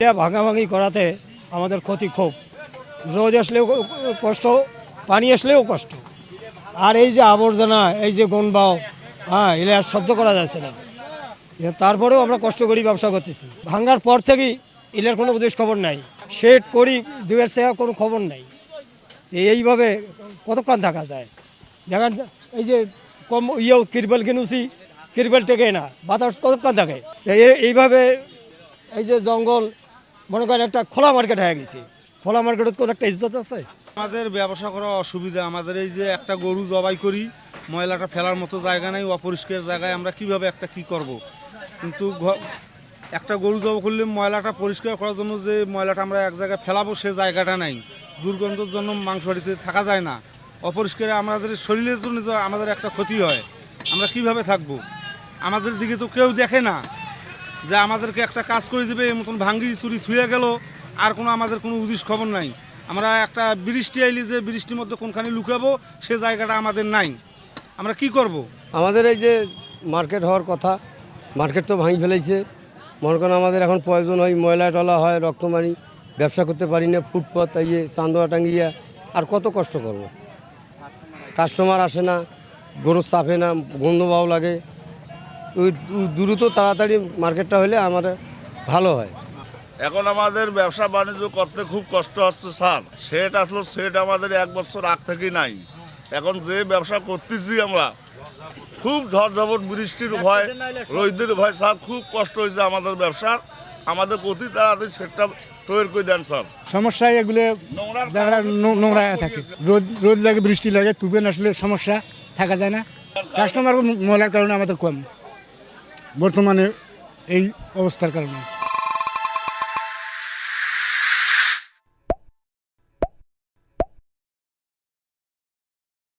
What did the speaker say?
এটা ভাঙাভাঙি করাতে আমাদের ক্ষতি খুব, রোদ আসলেও কষ্ট, পানি আসলেও কষ্ট, আর এই যে আবর্জনা, এই যে গনবাও, এগুলো আর সহ্য করা যাচ্ছে না। তারপরেও আমরা কষ্ট করি, ব্যবসা করতেছি। ভাঙার পর থেকেই এটার কোনো উদ্দেশ্য খবর নাই, শেড করি দুয়ের সে কোনো খবর নাই। এইভাবে কতক্ষণ থাকা যায়? দেখেন এই যে কম কিরবেল কিনুছি, কিরবেল টেকে না, বাতাস কতক্ষণ থাকে। এইভাবে এই যে জঙ্গল, মনে করেন একটা খোলা মার্কেট হয়ে গেছে, খোলা মার্কেটত কোনো একটা ইজ্জত আছে? আমাদের ব্যবসা করা অসুবিধা। আমাদের এই যে একটা গরু জবাই করি, ময়লাটা ফেলার মতো জায়গা নেই, অপরিষ্কার জায়গায় আমরা কিভাবে একটা কি করব। কিন্তু একটা গরু জবাই করলে ময়লাটা পরিষ্কার করার জন্য যে ময়লাটা আমরা এক জায়গায় ফেলাবো সে জায়গাটা নাই, দুর্গন্ধের জন্য মাংস বাড়িতে থাকা যায় না, অপরিষ্কারে আমাদের শরীরের জন্য আমাদের একটা ক্ষতি হয়। আমরা কিভাবে থাকবো? আমাদের দিকে তো কেউ দেখে না যে আমাদেরকে একটা কাজ করে দিবে, এই মতন ভাঙ্গি চুরি থুয়ে গেল, আর কোনো আমাদের কোনো উদিশ খবর নাই। আমরা একটা বৃষ্টি আইলে যে বৃষ্টির মধ্যে কোনখানে লুকাবো সে জায়গাটা আমাদের নাই, আমরা কি করব? আমাদের এই যে মার্কেট হওয়ার কথা, মার্কেট তো ভাঙি ফেলেছে। মনে করেন আমাদের এখন প্রয়োজন হয়, ময়লা টলা হয়, রক্তমানি, ব্যবসা করতে পারি না, ফুটপাত ইয়ে চান্দোয়া টাঙ্গিয়া, আর কত কষ্ট করব। কাস্টমার আসে না, গরু চাপে না, গন্ধ পাও লাগে। ওই দ্রুত তাড়াতাড়ি মার্কেটটা হলে আমার ভালো হয়। এখন আমাদের ব্যবসা বাণিজ্য করতে খুব কষ্ট হচ্ছে স্যার। সেট আসলো, সেট আমাদের 1 বছর আগ থেকেই নাই। এখন যে ব্যবসা করতেছি আমরা, খুব ঝড় ঝড় বৃষ্টির ভয়, রোদের ভয় স্যার, খুব কষ্ট হয়েছে আমাদের ব্যবসার। আমাদের অতি তাড়াতাড়ি সেটটা তৈরি করে দেন স্যার। সমস্যা এগুলো নোংরা থাকে, রোদ লাগে, বৃষ্টি লাগে, তুবেন আসলে সমস্যা, থাকা যায় না। কাস্টমার ময়লার কারণে আমাদের কম বর্তমানে এই অবস্থার কারণে।